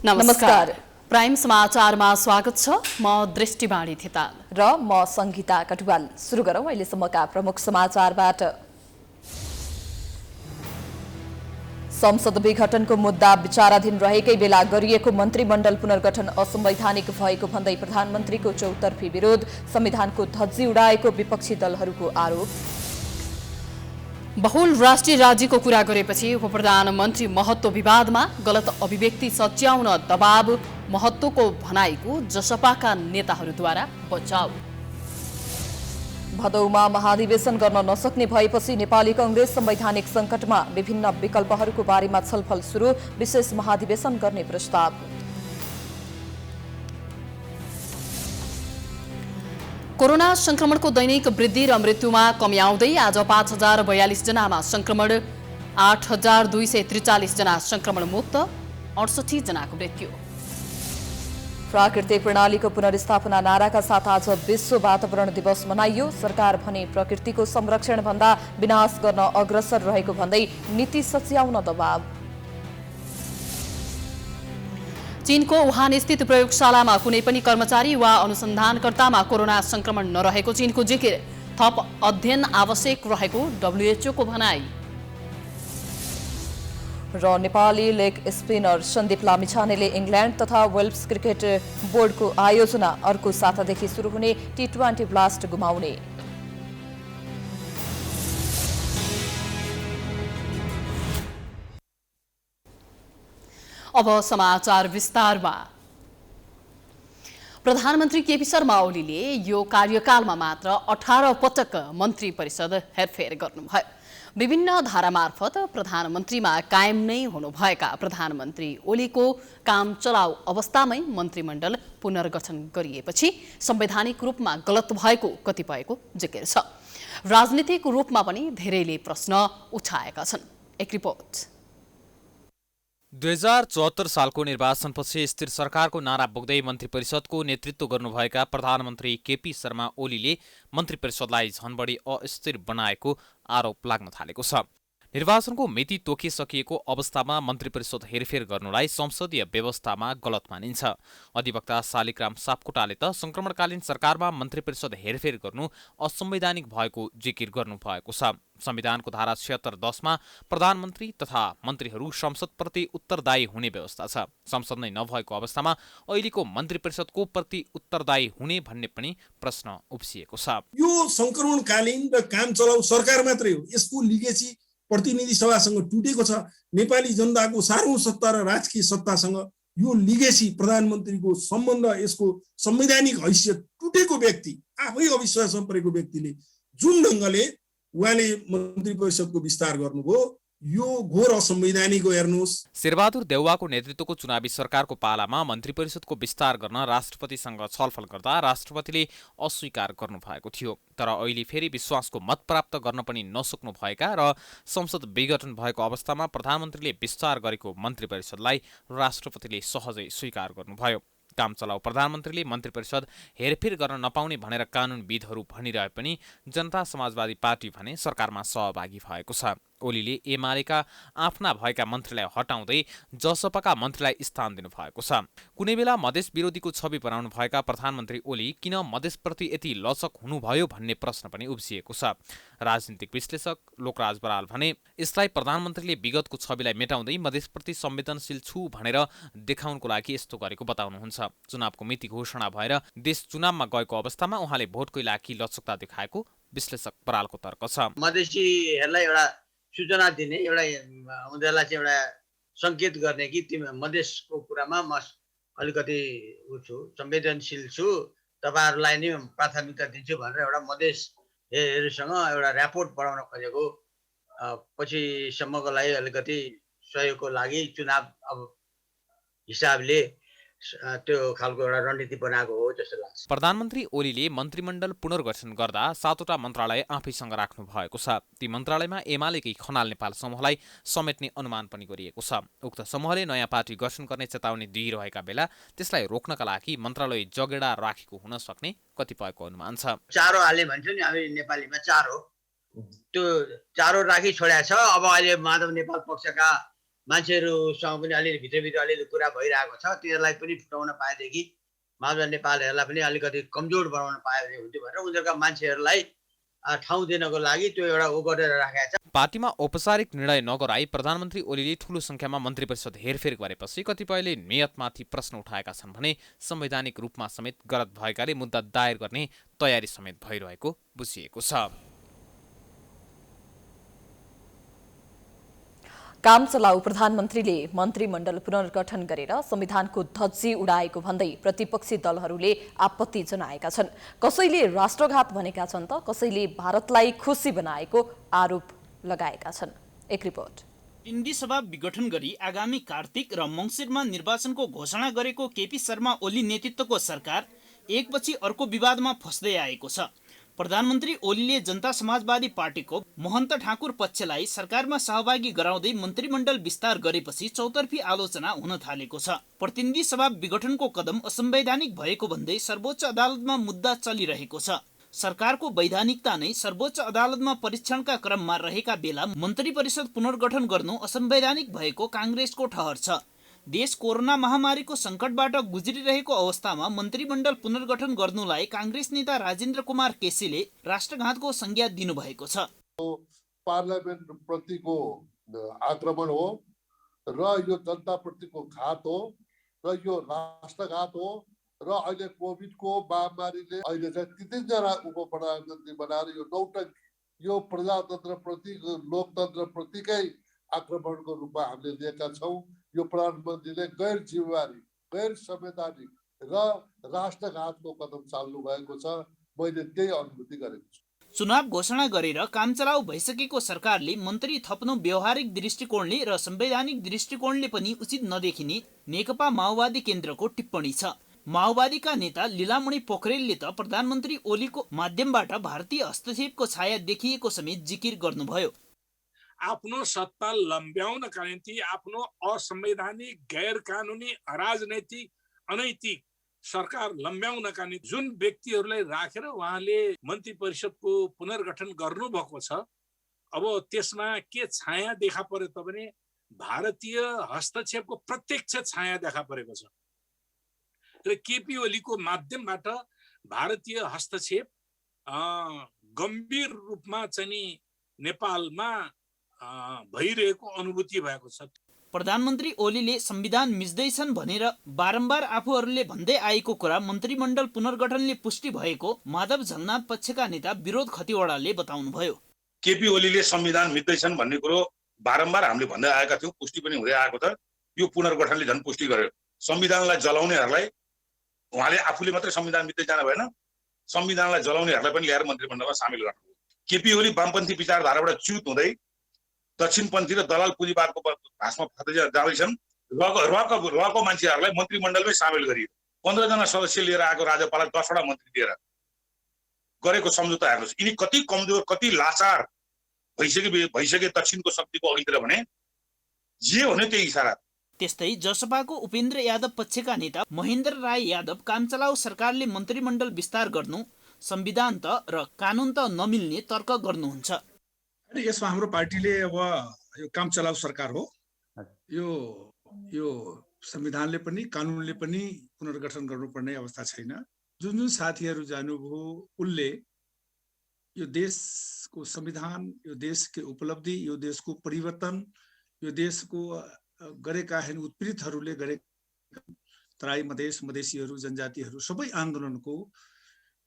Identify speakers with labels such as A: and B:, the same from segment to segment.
A: नमस्कार। प्राइम समाचारमा स्वागत छ। म दृष्टिबाणी थिताल
B: र म संगीता कटुवाल। सुरु गरौं अहिलेसम्मका प्रमुख समाचारबाट। संसद विघटनको मुद्दा विचाराधीन रहेकै बेला गरिएको मन्त्रीमण्डल पुनर्गठन असंवैधानिक भएको भन्दै प्रधानमन्त्रीको चौतर्फी विरोध, संविधानको धज्जी उडाएको विपक्षी दलहरूको आरोप।
A: बहुल राष्ट्रिय राज्यको कुरा गरेपछि उपप्रधानमन्त्री महत्व विवादमा गलत अभिव्यक्ति सच्याउन दबाव, महत्वको भनाइको जसपाका नेताहरूद्वारा बचाउ।
B: भदौमा महाधिवेशन गर्न नसक्ने भएपछि नेपाली कांग्रेस संवैधानिक संकटमा, विभिन्न विकल्पहरूको बारेमा छलफल सुरु, विशेष महाधिवेशन गर्ने प्रस्ताव।
A: कोरोना संक्रमणको दैनिक वृद्धि र मृत्युमा कमी आउँदै आज 5042 जनामा संक्रमण, 8243 जना संक्रमण मुक्त, 68 जनाको मृत्यु।
B: प्राकृतिक प्रणालीको पुनर्स्थापना नाराका साथ आज विश्व वातावरण दिवस मनाइयो। सरकार भने प्रकृतिको संरक्षण भन्दा विनाश गर्न अग्रसर रहेको भन्दै नीति सच्याउन दबाव।
A: चीनको वुहान स्थित प्रयोगशालामा कुनै पनि कर्मचारी वा अनुसन्धानकर्तामा कोरोना संक्रमण नरहेको चीनको जिकिर, थप अध्ययन आवश्यक रहेको WHO को भनाई।
B: र नेपाली लेग स्पिनर सन्दीप लामिछानेले इङ्ल्यान्ड तथा वेल्स क्रिकेट बोर्डको आयोजना अर्को सातादेखि सुरु हुने T20 ब्लास्ट गुमाउने।
A: अब समाचार विस्तारमा। प्रधानमन्त्री केपी शर्मा ओलीले यो कार्यकालमा मात्र 18 पटक मन्त्री परिषद हेरफेर गर्नुभयो। विभिन्न धारा मार्फत प्रधानमन्त्रीमा कायम नै हुनुभएका प्रधानमन्त्री ओलीको काम चलाउ अवस्थामै मन्त्रीमण्डल पुनर्गठन गरिएपछि संवैधानिक रूपमा गलत भएको कतिपयको जिकिर छ। राजनीतिक रूपमा पनि धेरैले प्रश्न उठाएका छन्। एक रिपोर्ट।
C: 2074 सालको निर्वाचनपछि स्थिर सरकारको नारा बोक्दै मन्त्री परिषदको नेतृत्व गर्नुभएका प्रधानमन्त्री केपी शर्मा ओलीले मन्त्री परिषदलाई झन बढी अस्थिर बनाएको आरोप लाग्न थालेको छ। निर्वाचनको मिति तोकिसकिएको अवस्थामा मन्त्री परिषद हेरफेर गर्नुलाई संसदीय व्यवस्थामा गलत मानिन्छ। अधिवक्ता शालिग्राम सापकोटाले त संक्रमणकालीन सरकारमा मन्त्री परिषद हेरफेर गर्नु असंवैधानिक भएको जिकिर गर्नुभएको छ। संविधानको धारा 76(10) मा प्रधानमन्त्री तथा मन्त्रीहरू संसदप्रति उत्तरदायी हुने व्यवस्था छ। संसद नै नभएको अवस्थामा अहिलेको मन्त्री परिषदको प्रति उत्तरदायी हुने भन्ने पनि प्रश्न उब्सिएको छ।
D: यो संक्रमणकालीन र काम चलाउ सरकार मात्रै हो। यसको लिगेसी प्रतिनिधि सभासँग टुटेको छ। नेपाली जनताको सार्वभौम सत्ता र राजकीय सत्तासँग यो लिगेसी प्रधानमन्त्रीको सम्बन्ध, यसको संवैधानिक हैसियत टुटेको व्यक्ति, आफै अविश्वासमा परेको व्यक्तिले जुन ढङ्गले उहाँले मन्त्री परिषदको विस्तार गर्नुभयो, यो घोर असंवैधानिक हो। हेर्नुहोस्,
C: शेरबहादुर देउवाको नेतृत्वको चुनावी सरकारको पालामा मन्त्री परिषदको विस्तार गर्न राष्ट्रपतिसँग छलफल गर्दा राष्ट्रपतिले अस्वीकार गर्नुभएको थियो। तर अहिले फेरि विश्वासको मत प्राप्त गर्न पनि नसक्नु भएका र संसद विघटन भएको अवस्थामा प्रधानमन्त्रीले विस्तार गरेको मन्त्री परिषदलाई राष्ट्रपतिले सहजै स्वीकार गर्नुभयो। काम चलाउ प्रधानमन्त्रीले मन्त्री परिषद हेरफेर गर्न नपाउने भनेर कानुनविदहरू भनिरहे पनि जनता समाजवादी पार्टी भने सरकारमा सहभागी भएको छ। ओलीले एमालेका आफ्ना भएका मन्त्रीलाई हटाउँदै जसपाका मन्त्रीलाई स्थान दिनुभएको छ। कुनै बेला मधेस विरोधीको छवि बनाउनु भएका प्रधानमन्त्री ओली किन मधेसप्रति यति लचक हुनुभयो भन्ने प्रश्न पनि उब्सिएको छ। राजनीतिक विश्लेषक लोकराज बराल भने यसलाई प्रधानमन्त्रीले विगतको छविलाई मेटाउँदै मधेसप्रति संवेदनशील छु भनेर देखाउनको लागि यस्तो गरेको बताउनुहुन्छ। चुनावको मिति घोषणा भएर देश चुनावमा गएको अवस्थामा उहाँले भोटकै लागि लचकता देखाएको विश्लेषक बरालको तर्क छ।
E: मधेसीहरूलाई एउटा सूचना दिने, एउटा उनीहरूलाई चाहिँ एउटा सङ्केत गर्ने कि तिमी मधेसको कुरामा म अलिकति संवेदनशील छु, तपाईँहरूलाई नै प्राथमिकता दिन्छु भनेर एउटा मधेसहरूसँग एउटा ऱ्यापोर्ट बढाउन खोजेको, पछिसम्मको लागि अलिकति सहयोगको लागि चुनाव अब हिसाबले त्यो खालको एउटा रणनीति बनाएको हो जस्तो लाग्छ।
C: प्रधानमन्त्री ओलीले मन्त्रीमण्डल पुनर्गठन गर्दा 7वटा मन्त्रालय आफैसँग राख्नु भएको छ। ती मन्त्रालयमा एमालेकै खनाल नेपाल समूहलाई समेट्ने अनुमान पनि गरिएको छ। उक्त समूहले नयाँ पार्टी गठन गर्ने चेतावनी दिइरहेका बेला त्यसलाई रोक्नका लागि मन्त्रालय जगेडा राखेको हुन सक्ने कतिपयको अनुमान छ।
E: चारो हाल्ने भन्छ नि, हामी नेपालीमा चारो, त्यो चारो राखी छोडेको छ। अब अहिले माधव नेपाल पक्षका मान्छेहरूसँग पनि अलिअलि भित्रभित्र अलिअलि कुरा भइरहेको छ, तिनीहरूलाई पनि फुटाउन पाएदेखि माधव नेपालहरूलाई पनि अलिकति कमजोर बनाउन पायो भने हुन्थ्यो भनेर उनीहरूका मान्छेहरूलाई ठाउँ दिनको लागि त्यो एउटा गरेर राखेको छ।
C: पार्टीमा औपचारिक निर्णय नगराई प्रधानमन्त्री ओलीले ठूलो संख्यामा मन्त्री परिषद हेरफेर गरेपछि कतिपयले नियतमाथि प्रश्न उठाएका छन् भने संवैधानिक रूपमा समेत गलत भएकाले मुद्दा दायर गर्ने तयारी समेत भइरहेको बुझिएको छ।
B: काम चलाउ प्रधानमन्त्रीले मन्त्रीमण्डल पुनर्गठन गरेर संविधानको धज्जी उडाएको भन्दै प्रतिपक्षी दलहरूले आपत्ति जनाएका छन्। कसैले राष्ट्रघात भनेका छन् त कसैले भारतलाई खुसी बनाएको आरोप लगाएका छन्। एक रिपोर्ट।
F: प्रतिनिधि सभा विघटन गरी आगामी कार्तिक र मङ्सिरमा निर्वाचनको घोषणा गरेको केपी शर्मा ओली नेतृत्वको सरकार एकपछि अर्को विवादमा फस्दै आएको छ। प्रधानमन्त्री ओलीले जनता समाजवादी पार्टीको महन्त ठाकुर पक्षलाई सरकारमा सहभागी गराउँदै मन्त्रीमण्डल विस्तार गरेपछि चौतर्फी आलोचना हुन थालेको छ। प्रतिनिधि सभा विघटनको कदम असंवैधानिक भएको भन्दै सर्वोच्च अदालतमा मुद्दा चलिरहेको छ। सरकारको वैधानिकता नै सर्वोच्च अदालतमा परीक्षणका क्रममा रहेका बेला मन्त्री परिषद पुनर्गठन गर्नु असंवैधानिक भएको काङ्ग्रेसको ठहर छ। देश कोरोना महामारीको सङ्कटबाट गुज्रिरहेको अवस्थामा मन्त्रीमण्डल पुनर्गठन गर्नुलाई काङ्ग्रेस नेता राजेन्द्र कुमार केसीले राष्ट्रघातको संज्ञा दिनुभएको छ।
G: पार्लियामेन्ट प्रतिको आक्रमण हो र यो जनताप्रतिको घात हो र यो राष्ट्रघात हो र अहिले कोभिडको महामारीले अहिले चाहिँ 3 उप प्रधानमन्त्री बनाएर यो नौटङ्की यो प्रजातन्त्रप्रति लोकतन्त्रप्रतिकै आक्रमणको रूपमा हामीले लिएका छौँ। यो प्रधानमन्त्रीले गैर जिम्मेवारी गैर संवैधानिक र राष्ट्रघातको कदम चाल्नु भएको छ। मैले त्यही अनुभूति गरेको छु।
F: चुनाव घोषणा गरेर कामचलाउ भइसकेको सरकारले मन्त्री थप्नु व्यावहारिक दृष्टिकोणले र संवैधानिक दृष्टिकोणले पनि उचित नदेखिने नेकपा माओवादी केन्द्रको टिप्पणी छ। माओवादीका नेता लीलामणि पोखरेलले त प्रधानमन्त्री ओलीको माध्यमबाट भारतीय हस्तक्षेपको छाया देखिएको समेत जिकिर गर्नुभयो।
H: आफ्नो सत्ता लम्ब्याउनका निम्ति आफ्नो असंवैधानिक गैर कानुनी अराजनैतिक अनैतिक सरकार लम्ब्याउनका निम्ति जुन व्यक्तिहरूलाई राखेर उहाँले मन्त्री परिषदको पुनर्गठन गर्नुभएको छ, अब त्यसमा के छाया देखा पर्यो त भने भारतीय हस्तक्षेपको प्रत्यक्ष छाया देखा परेको छ र केपी ओलीको माध्यमबाट भारतीय हस्तक्षेप गम्भीर रूपमा चाहिँ नेपालमा भइरहेको अनुभूति भएको छ।
F: प्रधानमन्त्री ओलीले संविधान मिच्दैछन् भनेर बारम्बार आफूहरूले भन्दै आएको कुरा मन्त्रीमण्डल पुनर्गठनले पुष्टि भएको माधव झलनाथ पक्षका नेता विरोध खतिवडाले बताउनुभयो।
I: केपी ओलीले संविधान मिच्दैछन् भन्ने कुरो बारम्बार हामीले भन्दै आएका थियौँ, पुष्टि पनि हुँदै आएको छ। यो पुनर्गठनले झन् पुष्टि गर्यो। संविधानलाई जलाउनेहरूलाई उहाँले आफूले मात्रै संविधान मिच्दै जानु भएन, संविधानलाई जलाउनेहरूलाई पनि ल्याएर मन्त्रीमण्डलमा सामेल गर्नु। केपी ओली वामपन्थी विचारधाराबाट च्युत हुँदै दक्षिणपन्थी र दलाल पुँजीवादको भाषमा फस्दै जाँदैछन्। रको मान्छेहरूलाई मन्त्रीमण्डलमै सामेल गरियो। 15 जना सदस्य लिएर आएको राज्यपाललाई 10 वटा मन्त्री दिएर गरेको सम्झौता हेर्नुहोस्। यिनी कति कमजोर कति लाचार भइसके दक्षिणको शक्तिको अघितिर भने जे हुने त्यही इसारा।
F: त्यस्तै जसपाको उपेन्द्र यादव पक्षका नेता महेन्द्र राय यादव कामचलाउ सरकारले मन्त्रीमण्डल विस्तार गर्नु संविधान त र कानुन त नमिल्ने तर्क गर्नुहुन्छ।
D: यसमा हाम्रो पार्टीले अब यो काम चलाउ सरकार हो, यो संविधानले पनि कानुनले पनि पुनर्गठन गर्नुपर्ने अवस्था छैन। जुन साथीहरू जानुभयो उनले यो देशको संविधान, यो देशको उपलब्धि, यो देशको परिवर्तन, यो देशको गरेका उत्पीडितहरूले गरेका तराई मधेस मधेसीहरू जनजातिहरू सबै आन्दोलनको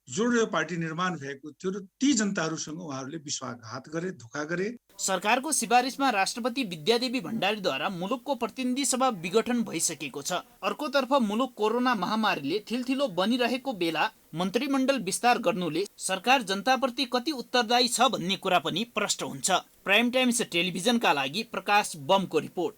D: जोडेर पार्टी निर्माण भएको थियो र ती जनताहरूसँग उहाँहरूले विश्वासघात गरे, धोका गरे।
F: सरकारको सिफारिसमा राष्ट्रपति विद्यादेवी भण्डारीद्वारा मुलुकको प्रतिनिधि सभा विघटन भइसकेको छ। अर्कोतर्फ मुलुक कोरोना महामारीले थिलथिलो बनिरहेको बेला मन्त्रीमण्डल विस्तार गर्नुले सरकार जनताप्रति कति उत्तरदायी छ भन्ने कुरा पनि प्रश्न हुन्छ। प्राइम टाइम्स टेलिभिजनका लागि प्रकाश बमको रिपोर्ट।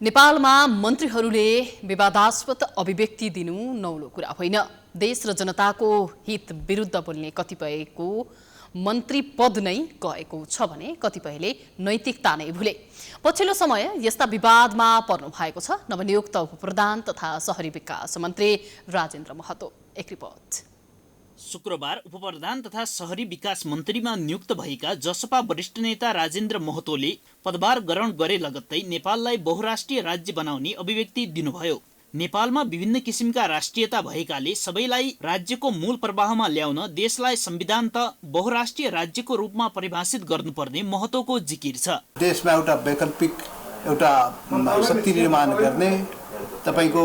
A: नेपालमा मन्त्रीहरूले विवादास्पद अभिव्यक्ति दिनु नौलो कुरा होइन। देश र जनताको हित विरुद्ध बोल्ने कतिपयको मन्त्री पद नै गएको छ भने कतिपयले नैतिकता नै भुले। पछिल्लो समय यस्ता विवादमा पर्नु भएको छ नवनियुक्त उपप्रधान तथा शहरी विकास मन्त्री राजेन्द्र महतो। एक रिपोर्ट।
F: शुक्रबार उपप्रधान तथा शहरी विकास मन्त्रीमा नियुक्त भएका जसपा वरिष्ठ नेता राजेन्द्र महतोले पदभार ग्रहण गरे लगत्तै नेपाललाई बहुराष्ट्रिय राज्य बनाउने अभिव्यक्ति दिनुभयो। नेपालमा विभिन्न किसिमका राष्ट्रियता भएकाले सबैलाई राज्यको मूल प्रवाहमा ल्याउन देशलाई संविधान त बहुराष्ट्रिय राज्यको रूपमा परिभाषित गर्नुपर्ने महतोको जिकिर छ।
J: देशमा एउटा वैकल्पिक एउटा शक्ति निर्माण गर्ने, तपाईको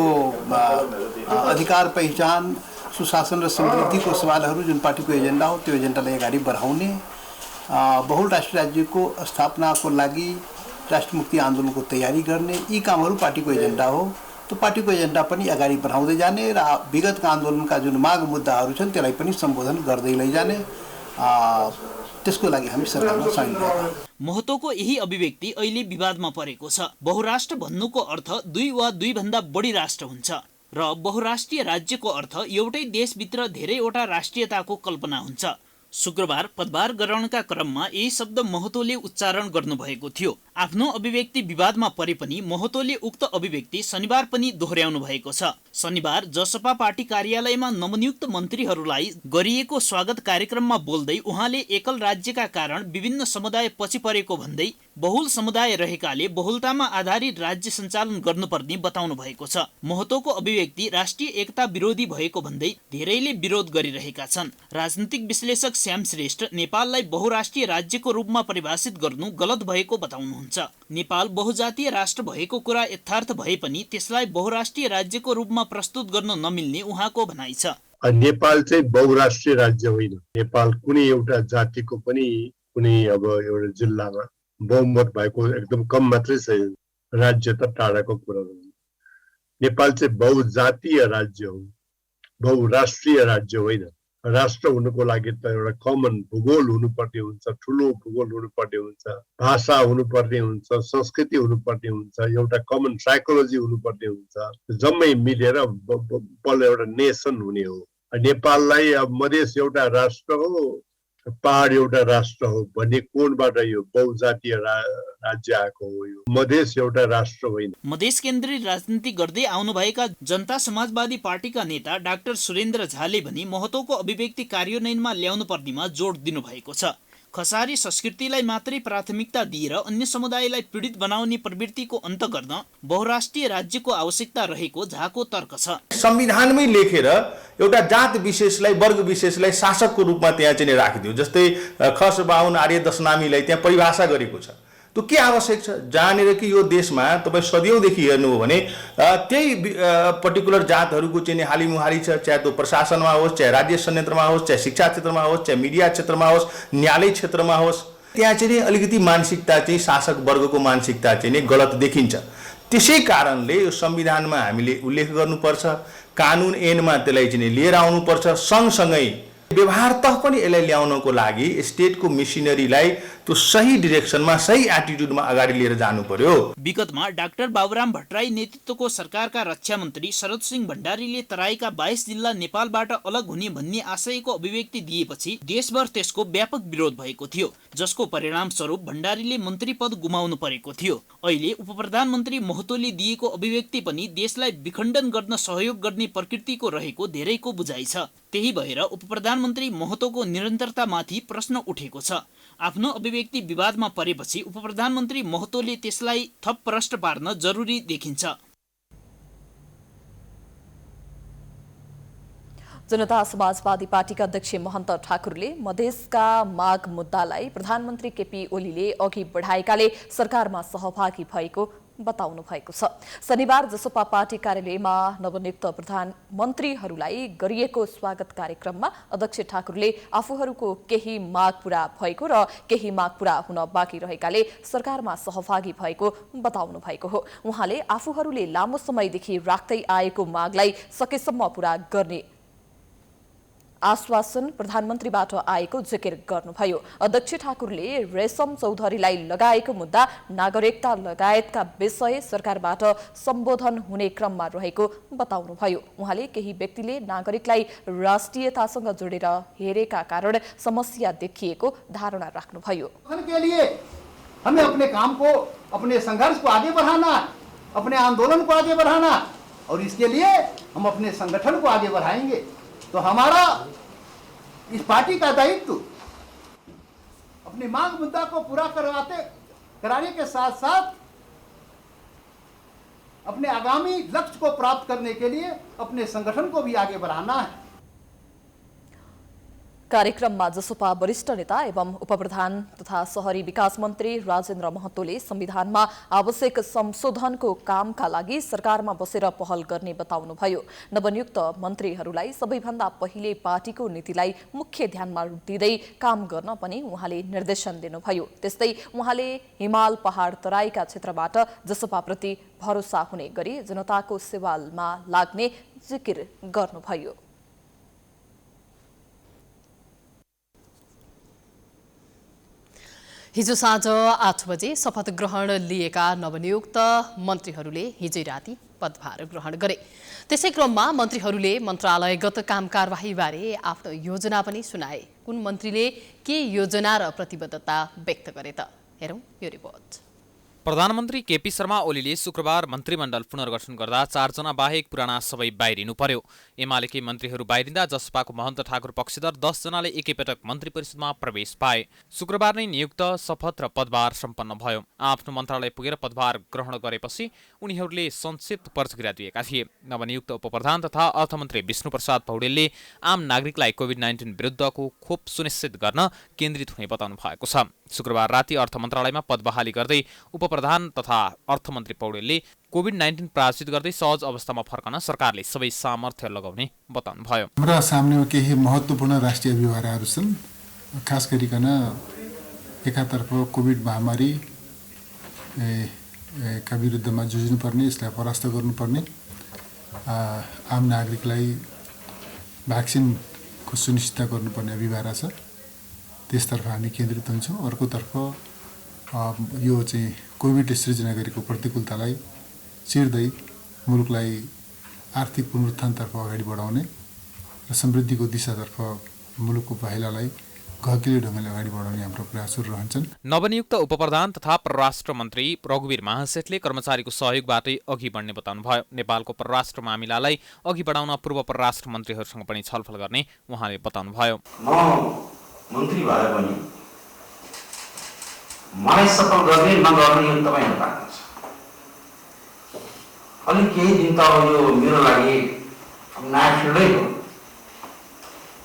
J: अधिकार पहिचान, सुशासन र समृद्धिको सवालहरू जुन पार्टीको एजेन्डा हो त्यो एजेन्डालाई अगाडि बढाउने, बहुराष्ट्रिय राज्यको स्थापनाको लागि राष्ट्रिय मुक्ति आन्दोलनको तयारी गर्ने, यी कामहरू पार्टीको एजेन्डा हो। त्यो पार्टीको एजेन्डा पनि अगाडि बढाउँदै जाने र विगतका आन्दोलनका जुन माग मुद्दाहरू छन् त्यसलाई पनि सम्बोधन गर्दै लैजाने, त्यसको लागि हामी सरकारमा सहयोग गर्छौँ।
F: महतोको यही अभिव्यक्ति अहिले विवादमा परेको छ। बहुराष्ट्र भन्नुको अर्थ दुई वा दुईभन्दा बढी राष्ट्र हुन्छ र बहुराष्ट्रिय राज्यको अर्थ एउटै देशभित्र धेरैवटा राष्ट्रियताको कल्पना हुन्छ। शुक्रबार पदभार ग्रहणका क्रममा यही शब्द महतोले उच्चारण गर्नुभएको थियो। आफ्नो अभिव्यक्ति विवादमा परे पनि महतोले उक्त अभिव्यक्ति शनिबार पनि दोहोर्याउनु भएको छ। शनिबार जसपा पार्टी कार्यालयमा नवनियुक्त मन्त्रीहरूलाई गरिएको स्वागत कार्यक्रममा बोल्दै उहाँले एकल राज्यका कारण विभिन्न समुदाय पछि परेको भन्दै बहुल समुदाय रहेकाले बहुलतामा आधारित राज्य सञ्चालन गर्नुपर्ने बताउनु भएको छ। महतोको अभिव्यक्ति राष्ट्रिय एकता विरोधी भएको भन्दै धेरैले विरोध गरिरहेका छन्। राजनीतिक विश्लेषक श्याम श्रेष्ठ नेपाललाई बहुराष्ट्रिय राज्यको रूपमा परिभाषित गर्नु गलत भएको बताउनुहुन्छ। नेपाल बहुजातीय राष्ट्र भएको कुरा यथार्थ भए पनि त्यसलाई बहुराष्ट्रिय राज्यको रूपमा प्रस्तुत गर्न नमिल्ने उहाँको भनाइ छ।
K: नेपाल चाहिँ बहुराष्ट्रिय राज्य होइन। नेपाल कुनै एउटा जातिको पनि कुनै अब एउटा जिल्लामा बहुमत भएको एकदम कम मात्रै छ, राज्य त टाढाको कुरा हो। नेपाल चाहिँ बहुजातीय राज्य हो, बहुराष्ट्रिय राज्य होइन। राष्ट्र हुनुको लागि त एउटा कमन भूगोल हुनुपर्ने हुन्छ, ठुलो भूगोल हुनुपर्ने हुन्छ, भाषा हुनुपर्ने हुन्छ, संस्कृति हुनुपर्ने हुन्छ, एउटा कमन साइकोलोजी हुनुपर्ने हुन्छ, जम्मै मिलेर बल्ल एउटा नेसन हुने हो। नेपाललाई अब मधेस एउटा राष्ट्र हो, पहाड एउटा राष्ट्र हो भन्ने कोणबाट यो बहुजातीय राज्य आएको हो। यो मधेस एउटा राष्ट्र होइन।
F: मधेस केन्द्रित राजनीति गर्दै आउनुभएका जनता समाजवादी पार्टीका नेता डाक्टर सुरेन्द्र झाले पनि महतोको अभिव्यक्ति कार्यान्वयनमा ल्याउनु पर्नेमा जोड दिनुभएको छ। खसारी संस्कृतिलाई मात्रै प्राथमिकता दिएर अन्य समुदायलाई पीडित बनाउने प्रवृत्तिको अन्त गर्न बहुराष्ट्रिय राज्यको आवश्यकता रहेको झाको तर्क छ।
L: संविधानमै लेखेर एउटा जात विशेषलाई, वर्ग विशेषलाई शासकको रूपमा त्यहाँ चाहिँ राखिदियो। जस्तै खस बाहुन आर्य दशनामीलाई त्यहाँ परिभाषा गरेको छ। त्यो के आवश्यक छ? जहाँनिर कि यो देशमा तपाईँ सदियौँदेखि हेर्नुभयो भने त्यही पर्टिकुलर जातहरूको चाहिँ हालिमुहाली छ, चाहे त्यो प्रशासनमा होस्, चाहे राज्य संयन्त्रमा होस्, चाहे शिक्षा क्षेत्रमा होस्, चाहे मिडिया क्षेत्रमा होस्, न्यायालय क्षेत्रमा होस्, त्यहाँ चाहिँ अलिकति मानसिकता चाहिँ शासक वर्गको मानसिकता चाहिँ गलत देखिन्छ। त्यसै कारणले यो संविधानमा हामीले उल्लेख गर्नुपर्छ, कानुन ऐनमा त्यसलाई चाहिँ लिएर आउनुपर्छ। सँगसँगै व्यवहारतः पनि यसलाई ल्याउनको लागि स्टेटको मिसिनरीलाई त्यो सही डिरेक्सनमा, सही एटिट्युडमा अगाडि लिएर जानु पर्यो।
F: विगतमा डाक्टर बाबुराम भट्टराई नेतृत्वको सरकारका रक्षा मन्त्री शरद सिंह भण्डारीले तराईका 22 जिल्ला नेपालबाट अलग हुने भन्ने आशयको अभिव्यक्ति दिएपछि देशभर त्यसको व्यापक विरोध भएको थियो, जसको परिणामस्वरूप भण्डारीले मन्त्री पद गुमाउनु परेको थियो। अहिले उपप्रधानमन्त्री महतोले दिएको अभिव्यक्ति पनि देशलाई विखण्डन गर्न सहयोग गर्ने प्रकृतिको रहेको धेरैको बुझाइ छ। त्यही भएर उपप्रधानमन्त्री महतोको निरन्तरतामाथि प्रश्न उठेको छ। आफ्नो अभिव्यक्ति विवादमा परेपछि उपप्रधानमन्त्री महतोले त्यसलाई थप प्रष्ट पार्न जरुरी देखिन्छ।
B: जनता समाजवादी पार्टीका अध्यक्ष महन्त ठाकुरले मधेसका माग मुद्दालाई प्रधानमन्त्री केपी ओलीले अघि बढाएकाले सरकारमा सहभागी भएको बताउनु भएको छ। शनिबार जसपा पार्टी कार्यालयमा नवनियुक्त प्रधानमन्त्रीहरूलाई गरिएको स्वागत कार्यक्रममा अध्यक्ष ठाकुरले आफूहरूको केही माग पूरा भएको र केही माग पूरा हुन बाँकी रहेकाले सरकारमा सहभागी भएको बताउनु भएको हो। उहाँले आफूहरूले लामो समयदेखि राख्दै आएको मागलाई सकेसम्म पूरा गर्ने आश्वासन प्रधानमन्त्रीबाट आएको जिकिर गर्नुभयो। अध्यक्ष ठाकुरले रेशम चौधरीलाई लगाएको मुद्दा नागरिकता लगायतका विषय सरकारबाट सम्बोधन हुने क्रममा रहेको बताउनुभयो। उहाँले केही व्यक्तिले नागरिकलाई राष्ट्रियतासँग जोडेर हेरेका कारण समस्या देखिएको धारणा राख्नुभयो।
M: के लिए हमें अपने काम को, अपने संघर्ष को आगे बढ़ाना, अपने आंदोलन को आगे बढ़ाना और इसके लिए हम अपने संगठन को आगे बढ़ाएंगे। तो हमारा इस पार्टी का दायित्व अपनी मांग मुद्दा को पूरा कराने के साथ साथ अपने आगामी लक्ष्य को प्राप्त करने के लिए अपने संगठन को भी आगे बढ़ाना है।
B: कार्यक्रममा जसपा वरिष्ठ नेता एवं उपप्रधान तथा शहरी विकास मन्त्री राजेन्द्र महतोले संविधानमा आवश्यक संशोधनको कामका लागि सरकारमा बसेर पहल गर्ने बताउनुभयो। नवनियुक्त मन्त्रीहरूलाई सबैभन्दा पहिले पार्टीको नीतिलाई मुख्य ध्यानमा दिँदै काम गर्न पनि उहाँले निर्देशन दिनुभयो। त्यस्तै उहाँले हिमाल पहाड तराईका क्षेत्रबाट जसपाप्रति भरोसा हुने गरी जनताको सेवामा लाग्ने जिकिर गर्नुभयो।
A: हिजो साँझ 8 बजे शपथ ग्रहण लिएका नवनियुक्त मन्त्रीहरूले हिजै राति पदभार ग्रहण गरे। त्यसै क्रममा मन्त्रीहरूले मन्त्रालयगत काम कारबाहीबारे आफ्नो योजना पनि सुनाए। कुन मन्त्रीले के योजना र प्रतिबद्धता व्यक्त गरे त हेरौँ यो रिपोर्ट।
C: प्रधानमन्त्री केपी शर्मा ओलीले शुक्रबार मन्त्रीमण्डल पुनर्गठन गर्दा 4 जना बाहेक पुराना सबै बाहिरिनु पर्यो। एमालेकै मन्त्रीहरू बाहिरिँदा जसपाको महन्त ठाकुर पक्षधर 10 जनाले एकैपटक मन्त्री परिषदमा प्रवेश पाए। शुक्रबार नै नियुक्त शपथ र पदभार सम्पन्न भयो। आफ्नो मन्त्रालय पुगेर पदभार ग्रहण गरेपछि उनीहरूले संक्षिप्त प्रतिक्रिया दिएका थिए। नवनियुक्त उपप्रधान तथा अर्थमन्त्री विष्णुप्रसाद पौडेलले आम नागरिकलाई कोभिड-19 विरुद्धको खोप सुनिश्चित गर्न केन्द्रित हुने बताउनु भएको छ। शुक्रबार राति अर्थ मन्त्रालयमा पद बहाली गर्दै उपप्रधान तथा अर्थमन्त्री पौडेलले कोभिड-19 पराजित गर्दै सहज अवस्थामा फर्कन सरकारले सबै सामर्थ्य लगाउने बताउनुभयो।
N: हाम्रा सामने केही महत्त्वपूर्ण राष्ट्रिय व्यवहारहरू छन्। खास गरिकन एकातर्फ कोभिड महामारी का विरुद्धमा जुझ्नुपर्ने, यसलाई परास्त गर्नुपर्ने, आम नागरिकलाई भ्याक्सिनको सुनिश्चित गर्नुपर्ने अभिभार छ। त्यसतर्फ हामी केन्द्रित हुन्छौँ। अर्कोतर्फ यो चाहिँ कोभिडले सृजना गरेको प्रतिकूलतालाई चिर्दै मुलुकलाई आर्थिक पुनरुत्थानतर्फ अगाडि बढाउने र समृद्धिको दिशातर्फ मुलुकको पाइलालाई गहकिलो ढङ्गले अगाडि बढाउने हाम्रो प्रयासहरू रहन्छन्।
C: नवनियुक्त उपप्रधान तथा परराष्ट्र मन्त्री रघुवीर महासेठले कर्मचारीको सहयोगबाटै अघि बढ्ने बताउनुभयो। नेपालको परराष्ट्र मामिलालाई अघि बढाउन पूर्व परराष्ट्र मन्त्रीहरूसँग पनि छलफल गर्ने उहाँले बताउनुभयो।
O: मन्त्री भए पनि मलाई सफल गर्ने नगर्ने यो तपाईँहरूको हातमा छ। अलि केही दिन त यो मेरो लागि नयाँ फिल्डै हो।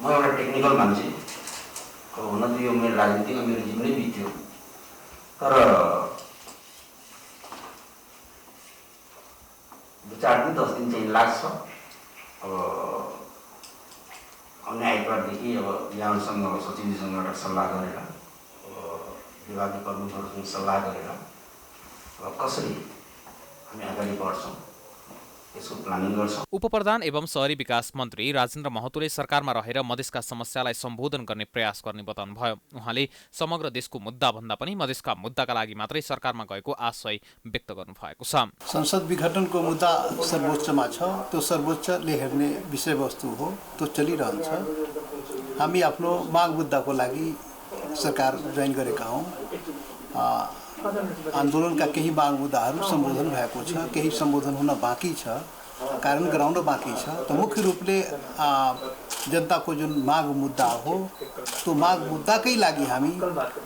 O: म एउटा टेक्निकल मान्छे हुन त यो मेरो राजनीतिमा मेरो जीवनै बित्यो। तर 2-4 दिन 10 दिन चाहिँ लाग्छ। अब अन्य आइतबारदेखि अब यहाँसँग सचिवजीसँग एउटा सल्लाह गरेर विभागीय कर्मचारीहरूसँग सल्लाह गरेर अब कसरी हामी अगाडि बढ्छौँ यसको प्लानिङ गर्छौँ।
C: उपप्रधान एवं शहरी विकास मन्त्री राजेन्द्र महतोले सरकारमा रहेर मधेसका समस्यालाई सम्बोधन गर्ने प्रयास गर्ने बताउनुभयो। उहाँले समग्र देशको मुद्दा भन्दा पनि मधेसका मुद्दाका लागि मात्रै सरकारमा गएको आशय व्यक्त गर्नुभएको छ।
J: संसद विघटनको मुद्दा सर्वोच्चमा छ। त्यो सर्वोच्चले हेर्ने विषयवस्तु हो, त्यो चलिरहन्छ। हामी आफ्नो माग मुद्दाको लागि सरकार जोइन गरेका हौँ। आन्दोलनका केही माग मुद्दाहरू सम्बोधन भएको छ, केही सम्बोधन हुन बाँकी छ, कारण गराउन बाँकी छ। त मुख्य रूपले जनताको जुन माग मुद्दा हो त्यो माग मुद्दाकै लागि हामी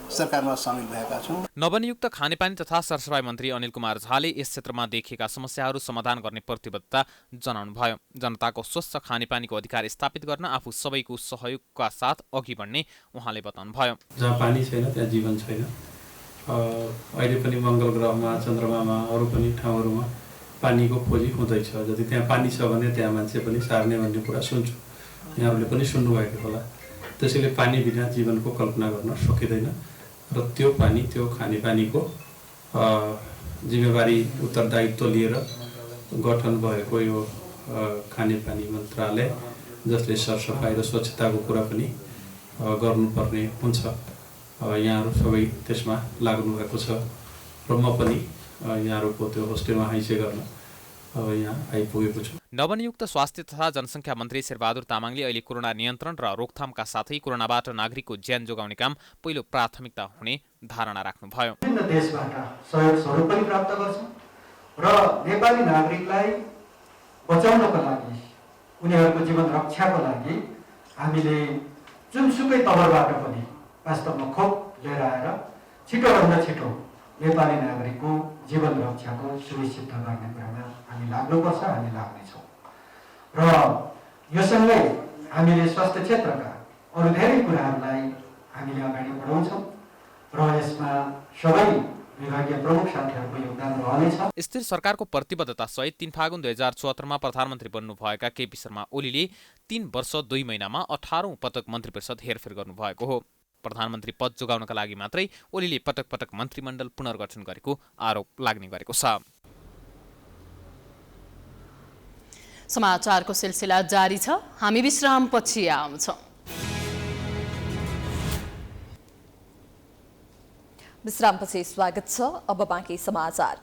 J: सरकारमा सामेल भएका छौँ।
C: नवनियुक्त खानेपानी तथा सरसफाई मन्त्री अनिल कुमार झाले यस क्षेत्रमा देखिएका समस्याहरू समाधान गर्ने प्रतिबद्धता जनाउनुभयो। जनताको स्वच्छ खानेपानीको अधिकार स्थापित गर्न आफू सबैको सहयोगका साथ अघि बढ्ने उहाँले बताउनुभयो।
P: जहाँ पानी छैन त्यहाँ जीवन छैन। अहिले पनि मङ्गल ग्रहमा, चन्द्रमामा, अरू पनि ठाउँहरूमा पानीको खोजी हुँदैछ। जति त्यहाँ पानी छ भने त्यहाँ मान्छे पनि सार्ने भन्ने कुरा सुन्छु। यहाँहरूले पनि सुन्नुभएको होला। त्यसैले पानी बिना जीवनको कल्पना गर्न सकिँदैन र त्यो पानी, त्यो खानेपानीको जिम्मेवारी उत्तरदायित्व लिएर गठन भएको यो खानेपानी मन्त्रालय, जसले सरसफाइ र स्वच्छताको कुरा पनि गर्नुपर्ने हुन्छ, यहाँहरू सबै त्यसमा लाग्नु भएको छ र म पनि यहाँहरूको त्यो होस्टेलमा हाइसे गर्न यहाँ आइपुगेको छु।
C: नवनियुक्त स्वास्थ्य तथा जनसङ्ख्या मन्त्री शेरबहादुर तामाङले अहिले कोरोना नियन्त्रण र रोकथामका साथै कोरोनाबाट नागरिकको ज्यान जोगाउने काम पहिलो प्राथमिकता हुने धारणा राख्नुभयो।
M: विभिन्न देशबाट सहयोग स्वरूप पनि प्राप्त गर्छौँ र नेपाली नागरिकलाई बचाउनको लागि, उनीहरूको जीवन रक्षाको लागि हामीले
Q: जुनसुकै तवरबाट पनि वास्तवमा खोप लिएर आएर छिटोभन्दा छिटो नेपाली नागरिकको जीवन रक्षाको सुनिश्चित गर्ने कुरामा हामी लाग्नुपर्छ, हामी लाग्नेछौँ। र यो सँगै हामीले स्वास्थ्य क्षेत्रका अरू धेरै कुराहरूलाई हामीले अगाडि बढाउँछौँ र यसमा सबै विभागीय प्रमुख साथीहरूको योगदान रहनेछ।
C: स्थिर सरकारको प्रतिबद्धता सहित 3 फागुन 2074मा प्रधानमन्त्री बन्नुभएका केपी शर्मा ओलीले 3 वर्ष 2 महिनामा 18औं पटक मन्त्री परिषद हेरफेर गर्नुभएको हो। प्रधानमन्त्री पद जोगाउनका लागि मात्रै ओलीले पटक पटक मन्त्रीमण्डल पुनर्गठन गरेको आरोप लाग्ने गरेको छ।
A: समाचारको सिलसिला जारी छ, हामी विश्रामपछि आउँछौँ।
B: विश्रामपछि स्वागत छ। अब बाँकी समाचार।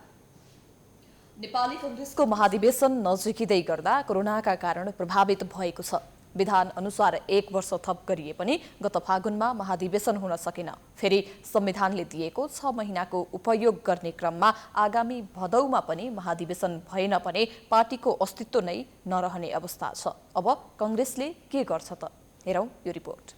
B: नेपाली कांग्रेसको महाधिवेशन नजिकिँदै गर्दा कोरोनाका कारण प्रभावित भएको छ। विधान अनुसार 1 वर्ष थप गरिए पनि गत फागुनमा महाधिवेशन हुन सकेन। फेरि संविधानले दिएको 6 महिनाको उपयोग गर्ने क्रममा आगामी भदौमा पनि महाधिवेशन भएन भने पार्टीको अस्तित्व नै नरहने अवस्था छ। अब कांग्रेसले के गर्छ त? हेरौं यो रिपोर्ट।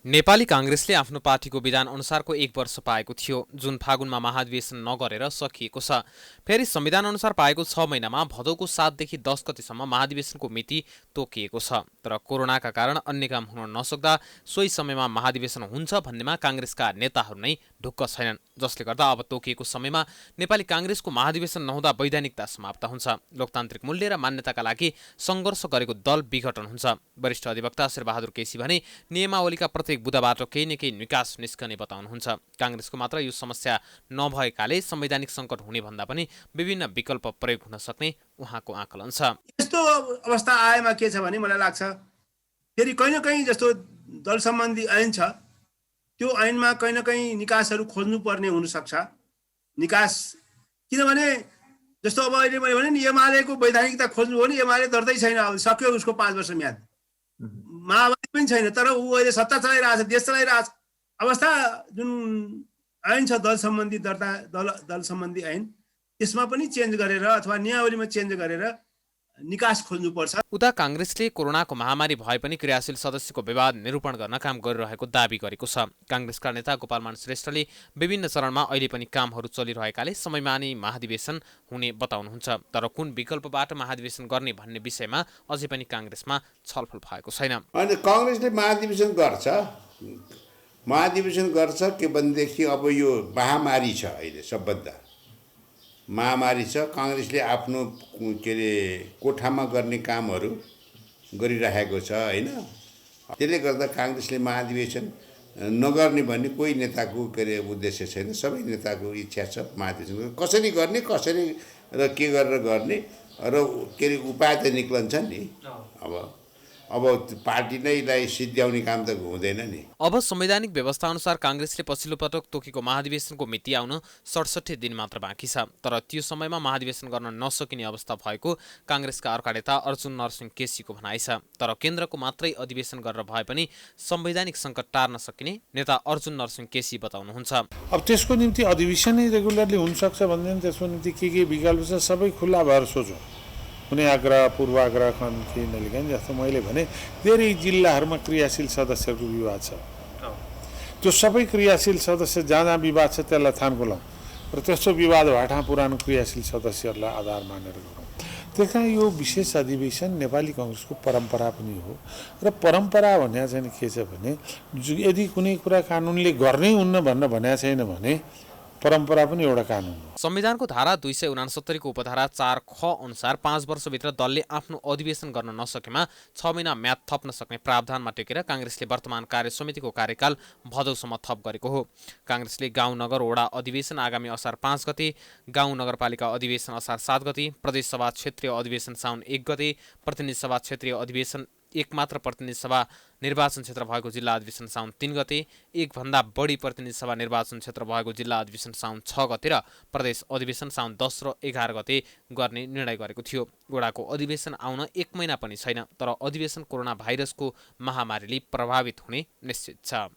C: नेपाली कांग्रेसले आफ्नो पार्टीको विधान अनुसारको 1 वर्ष पाएको थियो, जुन फागुनमा महाधिवेशन नगरेर सकिएको छ। फेरि संविधान अनुसार पाएको 6 महिनामा भदौको 7 देखि 10 गतेसम्म महाधिवेशनको मिति तोकिएको छ। तर कोरोनाका कारण अन्य काम हुन नसक्दा सोही समयमा महाधिवेशन हुन्छ भन्नेमा कांग्रेसका नेताहरू नै ढुक्क छैनन्, जसले गर्दा अब तोकिएको समयमा नेपाली कांग्रेसको महाधिवेशन नहुँदा वैधानिकता समाप्त हुन्छ। लोकतान्त्रिक मूल्य र मान्यताका लागि सङ्घर्ष गरेको दल विघटन हुन्छ। वरिष्ठ अधिवक्ता शेरबहादुर केसी भने नियमावलीका प्रत्येक बुँदाबाट केही न केही निकास निस्कने बताउनुहुन्छ। कांग्रेसको मात्र यो समस्या नभएकाले संवैधानिक सङ्कट हुने भन्दा पनि विभिन्न विकल्प प्रयोग हुन सक्ने उहाँको आकलन छ।
R: यस्तो अवस्था आएमा के छ भने मलाई लाग्छ फेरि कहीँ न कहीँ जस्तो दल सम्बन्धी ऐन छ, त्यो ऐनमा कहीँ न कहीँ निकासहरू खोज्नुपर्ने हुनसक्छ। निकास किनभने जस्तो अब अहिले मैले भने नि एमालेको वैधानिकता खोज्नु हो भने एमाले दर्दै छैन, अब सक्यो उसको 5 वर्ष म्याद। माओवादी पनि छैन, तर ऊ अहिले सत्ता चलाइरहेछ, देश चलाइरहेछ। अवस्था जुन ऐन छ दल सम्बन्धी दर्ता दल सम्बन्धी ऐन, त्यसमा पनि चेन्ज गरेर अथवा नियमावलीमा चेन्ज गरेर निकास खोज्नुपर्छ।
C: उता कांग्रेसले कोरोनाको महामारी भए पनि क्रियाशील सदस्यको विवाद निरूपण गर्न काम गरिरहेको दावी गरेको छ। कांग्रेसका नेता गोपालमान श्रेष्ठले विभिन्न चरणमा अहिले पनि कामहरू चलिरहेकाले समयमा नै महाधिवेशन हुने बताउनुहुन्छ। तर कुन विकल्पबाट महाधिवेशन गर्ने भन्ने विषयमा अझै पनि कांग्रेसमा छलफल भएको छैन।
S: अनि कांग्रेसले महाधिवेशन गर्छ के भनेदेखि अब यो महामारी छ, अहिले सबभन्दा महामारी छ। कांग्रेसले आफ्नो के अरे कोठामा गर्ने कामहरू गरिरहेको छ हैन। त्यसले गर्दा कांग्रेसले महाधिवेशन नगर्ने भन्ने कोही नेताको के अरे उद्देश्य छैन। सबै नेताको इच्छा छ महाधिवेशन कसरी गर्ने, कसरी र के गरेर गर्ने र के अरे उपाय त निक्लन्छ नि। अब पार्टी नैलाई सिद्ध्याउने काम त हुँदैन नि।
C: अब संवैधानिक व्यवस्था अनुसार कांग्रेसले पछिल्लो पटक तोकेको महाधिवेशनको मिति आउन 67 दिन मात्र बाँकी छ। तर त्यो समयमा महाधिवेशन गर्न नसकिने अवस्था भएको कांग्रेसका अर्का नेता अर्जुन नरसिंह केसीको भनाइ छ। तर केन्द्रको मात्रै अधिवेशन गरेर भए पनि संवैधानिक सङ्कट टार्न सकिने नेता अर्जुन नरसिंह केसी बताउनुहुन्छ।
T: अब त्यसको निम्ति अधिवेशनै रेगुलरली हुनसक्छ भन्दैन, त्यसको निम्ति के विकल्प छ सबै खुल्ला भएर सोचौँ। कुनै आग्रह पूर्वाग्रह केही नलिकन जस्तो मैले भने धेरै जिल्लाहरूमा क्रियाशील सदस्यहरूको विवाद छ। त्यो सबै क्रियाशील सदस्य जहाँ विवाद छ त्यसलाई थान बोलाउँ र त्यस्तो विवाद भाटा पुरानो क्रियाशील सदस्यहरूलाई आधार मानेर गरौँ। त्यस कारण यो विशेष अधिवेशन नेपाली कांग्रेसको परम्परा पनि हो र परम्परा भन्ने चाहिँ के छ भने यदि कुनै कुरा कानुनले गर्नै हुन्न भनेको छैन भने परम्परा पनि एउटा कानुन हो।
C: संविधानको धारा 269 को उपधारा 4 ख अनुसार 5 वर्षभित्र दलले आफ्नो अधिवेशन गर्न नसकेमा 6 महिना म्याद थप्न सक्ने प्रावधानमा टेकेर कांग्रेसले वर्तमान कार्य समितिको कार्यकाल भदौसम्म थप गरेको हो। कांग्रेसले गाउँ नगर वडा अधिवेशन आगामी असार 5 गते, गाउँ नगरपालिका अधिवेशन असार 7 गते, प्रदेश सभा क्षेत्रीय अधिवेशन साउन 1 गते, प्रतिनिधि सभा क्षेत्रीय अधिवेशन एक मात्र प्रतिनिधि सभा निर्वाचन क्षेत्र भएको जिल्ला अधिवेशन साउन 3 गते, एक भन्दा बढी प्रतिनिधि सभा निर्वाचन क्षेत्र भएको जिल्ला अधिवेशन साउन 6 गते र प्रदेश अधिवेशन साउन 10 र 11 गते गर्ने निर्णय गरेको थियो। वडाको अधिवेशन आउन 1 महिना पनि छैन, तर अधिवेशन कोरोना भाइरसको महामारीले प्रभावित हुने निश्चित छ।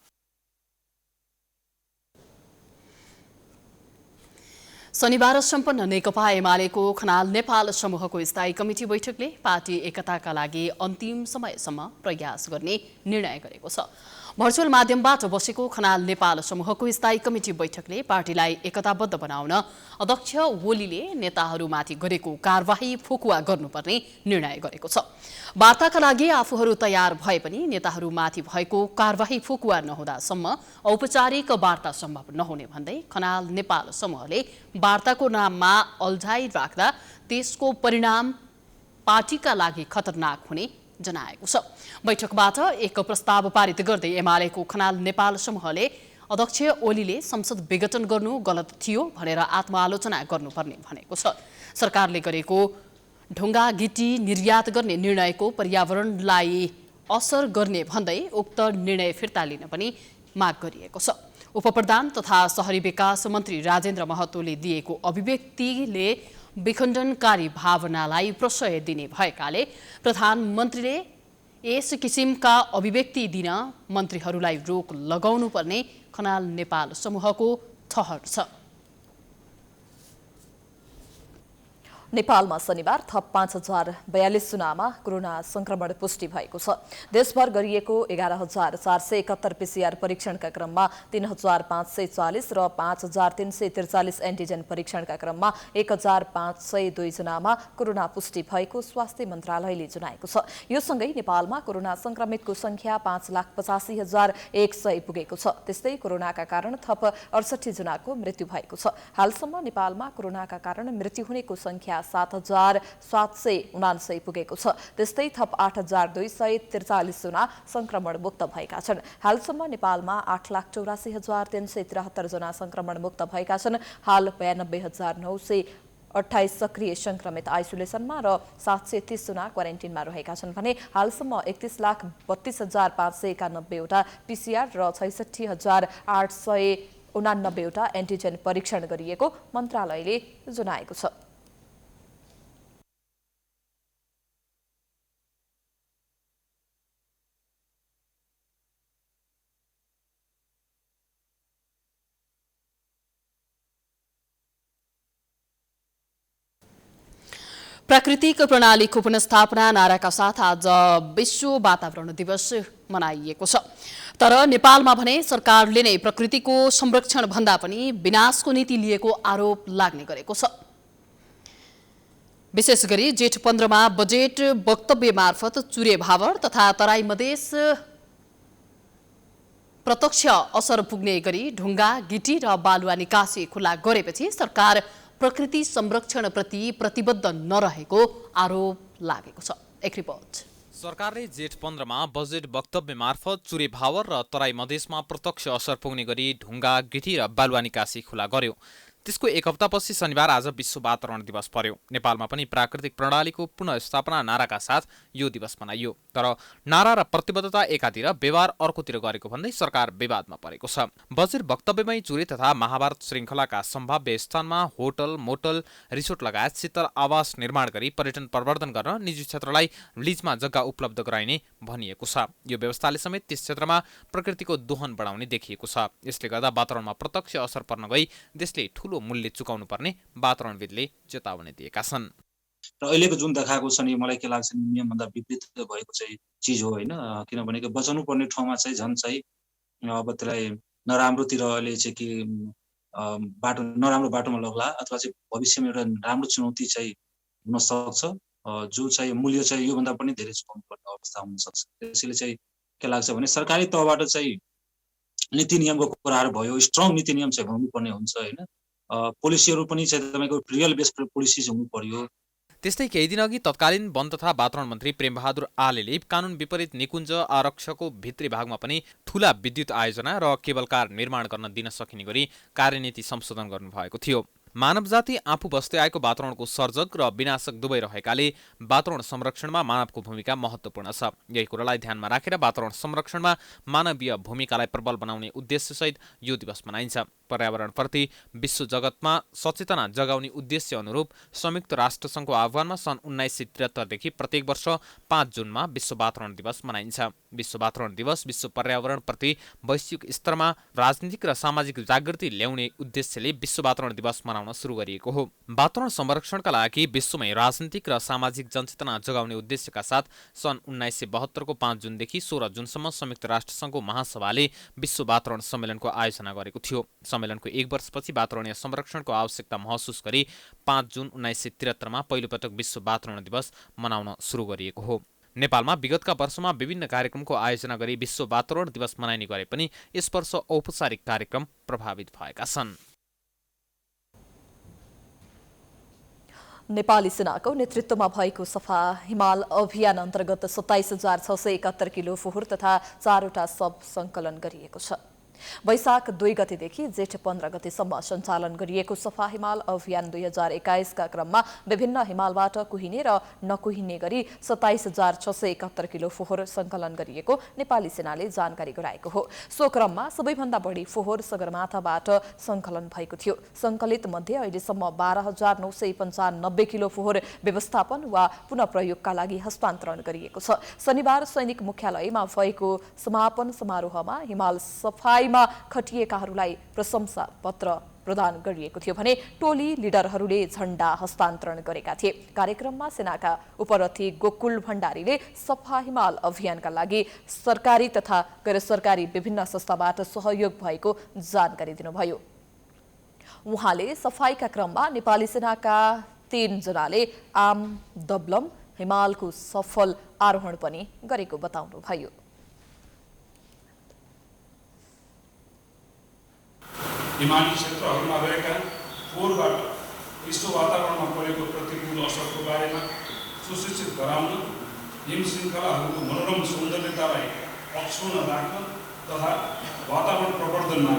A: शनिबार सम्पन्न नेकपा एमालेको खनाल नेपाल समूहको स्थायी कमिटी बैठकले पार्टी एकताका लागि अन्तिम समयसम्म प्रयास गर्ने निर्णय गरेको छ। भर्चुअल माध्यमबाट बसेको खनाल नेपाल समूहको स्थायी कमिटी बैठकले पार्टीलाई एकताबद्ध बनाउन अध्यक्ष ओलीले नेताहरूमाथि गरेको कारबाही फुकुवा गर्नुपर्ने निर्णय गरेको छ। वार्ताका लागि आफूहरू तयार भए पनि नेताहरूमाथि भएको कारबाही फुकुवा नहुँदासम्म औपचारिक वार्ता सम्भव नहुने भन्दै खनाल नेपाल समूहले वार्ताको नाममा अल्झाइ राख्दा त्यसको परिणाम पार्टीका लागि खतरनाक हुने जनाएको छ। बैठकबाट एक प्रस्ताव पारित गर्दै एमालेको खनाल नेपाल समूहले अध्यक्ष ओलीले संसद विघटन गर्नु गलत थियो भनेर आत्मआलोचना गर्नुपर्ने भनेको छ। सरकारले गरेको ढुङ्गा गिटी निर्यात गर्ने निर्णयको पर्यावरणलाई असर गर्ने भन्दै उक्त निर्णय फिर्ता लिन पनि माग गरिएको छ। उपप्रधान तथा शहरी विकास मन्त्री राजेन्द्र महतोले दिएको अभिव्यक्तिले विखण्डनकारी भावनालाई प्रश्रय दिने भएकाले प्रधानमन्त्रीले यस किसिमका अभिव्यक्ति दिन मन्त्रीहरूलाई रोक लगाउनुपर्ने खनाल नेपाल समूहको ठहर छ।
B: नेपालमा शनिबार थप 5042 जनामा कोरोना संक्रमण पुष्टि भएको छ। देशभर गरिएको 11471 पीसीआर परीक्षणका क्रममा 3540 र 5343 एन्टिजेन परीक्षणका क्रममा 1502 जनामा कोरोना पुष्टि भएको स्वास्थ्य मन्त्रालयले जनाएको छ। यो सँगै नेपालमा कोरोना संक्रमितको संख्या 5,85,100 पुगेको छ। त्यस्तै कोरोनाका कारण थप 68 जनाको मृत्यु भएको छ। हालसम्म नेपालमा कोरोनाका कारण मृत्यु हुनेको संख्या 7,779 पुगेको छ। त्यस्तै थप 8,243 जना संक्रमण मुक्त भएका छन्। हालसम्म नेपालमा 8,84,373 जना संक्रमण मुक्त भएका छन्। हाल 92,928 सक्रिय संक्रमित आइसोलेसनमा र 730 जना क्वारेन्टिनमा रहेका छन् भने हालसम्म 31,32,591 वटा पीसीआर र 66,889 वटा एन्टिजेन परीक्षण गरिएको मन्त्रालयले जनाएको छ।
A: प्राकृतिक प्रणालीको पुनर्स्थापना नाराका साथ आज विश्व वातावरण दिवस मनाइएको छ। तर नेपालमा भने सरकारले नै प्रकृतिको संरक्षण भन्दा पनि विनाशको नीति लिएको आरोप लाग्ने गरेको छ। विशेष गरी जेठ 15 मा बजेट वक्तव्य मार्फत चुरे भावर तथा तराई मधेस प्रत्यक्ष असर पुग्ने गरी ढुङ्गा गिटी र बालुवा निकासी खुला गरेपछि सरकार प्रकृति संरक्षण प्रति प्रतिबद्ध नरहेको आरोप लागेको छ। एक रिपोर्ट।
C: सरकारले जेठ 15 मा बजेट वक्तव्य मार्फत चुरे भावर र तराई मधेसमा प्रत्यक्ष असर पुग्ने गरी ढुङ्गा गिटी र बालुवा निकासी खुला गर्यो। त्यसको एक हप्तापछि शनिबार आज विश्व वातावरण दिवस पर्यो। नेपालमा पनि प्राकृतिक प्रणालीको पुनर्स्थापना नाराका साथ यो दिवस मनाइयो। तर नारा र प्रतिबद्धता एकातिर व्यवहार अर्कोतिर गरेको भन्दै सरकार विवादमा परेको छ। बजेट वक्तव्यमै चुरे तथा महाभारत श्रृङ्खलाका सम्भाव्य स्थानमा होटल, मोटल, रिसोर्ट लगायत शीतल आवास निर्माण गरी पर्यटन प्रवर्धन गर्न निजी क्षेत्रलाई लिजमा जग्गा उपलब्ध गराइने भनिएको छ। यो व्यवस्थाले समेत त्यस क्षेत्रमा प्रकृतिको दोहन बढाउने देखिएको छ। यसले गर्दा वातावरणमा प्रत्यक्ष असर पर्न गई देशले ठूलो मूल्य चुकाउनु पर्ने वातावरणविदले चेतावनी दिएका छन्।
U: र अहिलेको जुन देखाएको छ नि मलाई के लाग्छ नियमभन्दा विपरीत भएको चाहिँ चिज हो होइन। किनभने बचाउनु पर्ने ठाउँमा चाहिँ झन् चाहिँ अब त्यसलाई नराम्रोतिर अहिले चाहिँ कि नराम्रो बाटोमा लग्ला अथवा चाहिँ भविष्यमा एउटा राम्रो चुनौती चाहिँ हुन सक्छ जो चाहिँ मूल्य चाहिँ योभन्दा पनि धेरै चुकाउनु पर्ने अवस्था हुन सक्छ। त्यसैले चाहिँ के लाग्छ भने सरकारी तहबाट चाहिँ नीति नियमको कुराहरू भयो, स्ट्रङ नीति नियम चाहिँ हुनुपर्ने हुन्छ होइन। पोलिसीहरू पनि चाहिँ तपाईको रियल बेस्ड पोलिसिज हुनु पर्यो।
C: त्यस्तै केही दिन अघि तत्कालीन वन तथा वातावरण मन्त्री प्रेमबहादुर आलेले कानुन विपरीत निकुञ्ज आरक्षको भित्री भागमा पनि ठूला विद्युत आयोजना र केबल कार निर्माण गर्न दिन सकिने गरी कार्यनीति संशोधन गर्नुभएको थियो। मानव जाति आफू बस्दै आएको वातावरणको सर्जक र विनाशक दुवै रहेकाले वातावरण संरक्षणमा मानवको भूमिका महत्त्वपूर्ण छ। यही कुरालाई ध्यानमा राखेर वातावरण संरक्षणमा मानवीय भूमिकालाई प्रबल बनाउने उद्देश्यसहित यो दिवस मनाइन्छ। पर्यावरणप्रति विश्व जगतमा सचेतना जगाउने उद्देश्य अनुरूप संयुक्त राष्ट्रसङ्घको आह्वानमा सन् 1973 देखि प्रत्येक वर्ष 5 जुनमा विश्व वातावरण दिवस मनाइन्छ। विश्व वातावरण दिवस विश्व पर्यावरणप्रति वैश्विक स्तरमा राजनीतिक र सामाजिक जागृति ल्याउने उद्देश्यले विश्व वातावरण दिवस मनाउन सुरु गरिएको हो। वातावरण संरक्षणका लागि विश्वमै राजनीतिक र सामाजिक जनचेतना जगाउने उद्देश्यका साथ सन् 1972 को 5 जुनदेखि 16 जुनसम्म संयुक्त राष्ट्रसङ्घको महासभाले विश्व वातावरण सम्मेलनको आयोजना गरेको थियो। सम्मेलनको 1 वर्षपछि वातावरणीय संरक्षणको आवश्यकता महसुस गरी 5 जुन 1973 मा पहिलोपटक विश्व वातावरण दिवस मनाउन सुरु गरिएको हो। नेपालमा विगतका वर्षमा विभिन्न कार्यक्रमको आयोजना गरी विश्व वातावरण दिवस मनाइने गरे पनि यस वर्ष औपचारिक कार्यक्रम प्रभावित भएका छन्।
B: नेपाली सेनाको नेतृत्वमा भएको सफा हिमाल अभियान अन्तर्गत 27,671 किलो फोहोर तथा 4वटा शव सङ्कलन गरिएको छ। वैशाख 2 गतेदेखि जेठ 15 गतेसम्म सञ्चालन गरिएको सफा हिमाल अभियान 2021 का क्रममा विभिन्न हिमालबाट कुहिने र नकुहिने गरी 27,671 किलो फोहोर सङ्कलन गरिएको नेपाली सेनाले जानकारी गराएको हो। सो क्रममा सबैभन्दा बढी फोहोर सगरमाथाबाट सङ्कलन भएको थियो। सङ्कलित मध्ये अहिलेसम्म 12,995 किलो फोहोर व्यवस्थापन वा पुनः प्रयोगका लागि हस्तान्तरण गरिएको छ। शनिबार सैनिक मुख्यालयमा भएको समापन समारोहमा हिमाल सफाई खटिएकाहरूलाई प्रशंसा पत्र प्रदान गरिएको थियो भने टोली लिडरहरूले झण्डा हस्तान्तरण गरेका थिए। कार्यक्रममा सेनाका उपरथी गोकुल भण्डारीले सफा हिमाल अभियानका लागि सरकारी तथा गैर सरकारी विभिन्न संस्थाबाट सहयोग भएको जानकारी दिनुभयो। उहाँले सफाईका क्रममा नेपाली सेनाका 3 जनाले आम दबलम हिमालको सफल आरोहण पनि गरेको बताउनुभयो।
E: हिमाली क्षेत्रहरूमा रहेका फोहोरबाट विश्व वातावरणमा परेको प्रतिकूल असरको बारेमा सुशिक्षित गराउन, हिम श्रृङ्खलाहरूको मनोरम सौन्दर्यतालाई अक्षुण्ण राख्न तथा वातावरण प्रवर्धनमा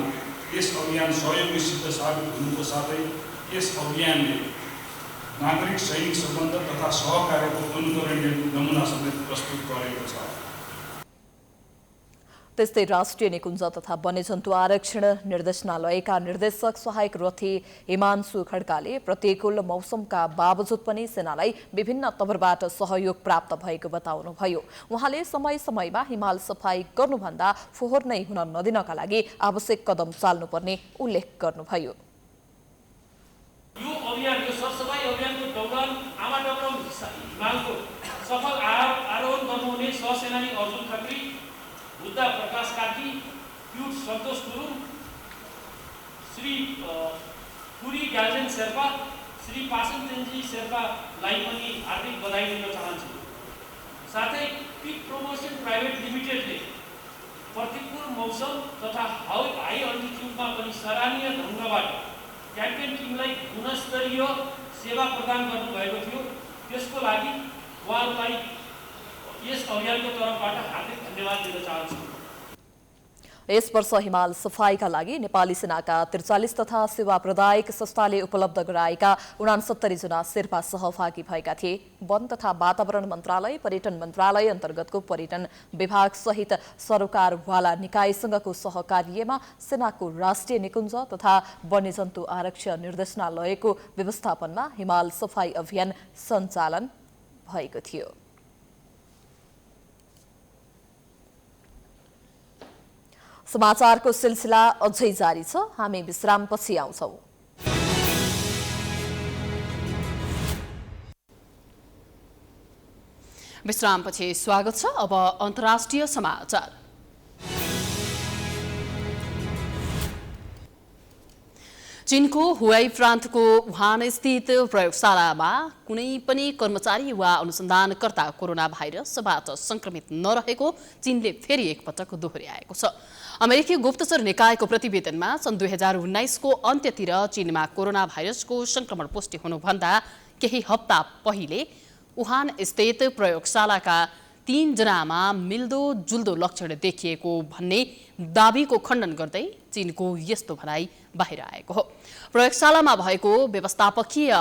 E: यस अभियान सहयोगी सिद्ध साबित हुनुको साथै यस अभियानले नागरिक सैनिक सम्बन्ध तथा सहकार्यको अनुकरणीय नमुना समेत प्रस्तुत गरेको छ।
B: त्यस्तै राष्ट्रिय निकुञ्ज तथा वन्यजन्तु आरक्षण निर्देशनालयका निर्देशक सहायक रथी हिमांशु खड्काले प्रतिकूल मौसमका बावजुद पनि सेनालाई विभिन्न तवरबाट सहयोग प्राप्त भएको बताउनुभयो। उहाँले समय समयमा हिमाल सफाई गर्नुभन्दा फोहोर नै हुन नदिनका लागि आवश्यक कदम चाल्नुपर्ने उल्लेख गर्नुभयो।
V: यो अभियान यो सरसफाई अभियानको दौरान आमाडबरम हिमालको सफल आरोहण गर्नुहुने सहसेनानी अर्जुन खत्री, बुद्धा प्रकाश कार्की, क्युट सन्तोष गुरुङ, श्री पुरी ग्याल्जेन शेर्पा, श्री पासन तेन्जी शेर्पालाई पनि हार्दिक बधाई दिन चाहन्छु। साथै पिक प्रमोसन प्राइभेट लिमिटेडले प्रतिकूल मौसम तथा हाई अल्टिट्युडमा पनि सराहनीय ढङ्गबाट क्याम्पेन टिमलाई गुणस्तरीय सेवा प्रदान गर्नुभएको थियो। त्यसको लागि उहाँहरूलाई यस अभियानको तर्फबाट हार्दिक धन्यवाद दिन चाहन्छु।
B: यस वर्ष हिमाल सफाईका लागि नेपाली सेनाका 43 तथा सेवा प्रदायक संस्थाले उपलब्ध गराएका 69 जना शेर्पा सहभागी भएका थिए। वन तथा वातावरण मन्त्रालय, पर्यटन मन्त्रालय अन्तर्गतको पर्यटन विभाग सहित सरोकारवाला निकायसँगको सहकार्यमा सेनाको राष्ट्रिय निकुञ्ज तथा वन्यजन्तु आरक्षण निर्देशनालयको व्यवस्थापनमा हिमाल सफाई अभियान सञ्चालन भएको थियो। समाचारको सिलसिला अझै जारी छ। हामी विश्रामपछि आउँछौं।
A: विश्रामपछि स्वागत छ। अब अन्तर्राष्ट्रिय समाचार। चीनको हुवाई प्रान्तको वुहान स्थित प्रयोगशालामा कुनै पनि कर्मचारी वा अनुसन्धानकर्ता कोरोना भाइरसबाट संक्रमित नरहेको चीनले फेरि एकपटक दोहोर्याएको छ। अमेरिकी गुप्तचर निकायको प्रतिवेदनमा सन् 2019 को अन्त्यतिर चीनमा कोरोना भाइरसको संक्रमण पुष्टि हुनुभन्दा केही हप्ता पहिले वुहान स्थित प्रयोगशालाका 3 जनामा मिल्दो जुल्दो लक्षण देखिएको भन्ने दाबीको खण्डन गर्दै चीनको यस्तो भनाई बाहिर आएको हो। प्रयोगशालामा भएको व्यवस्थापकीय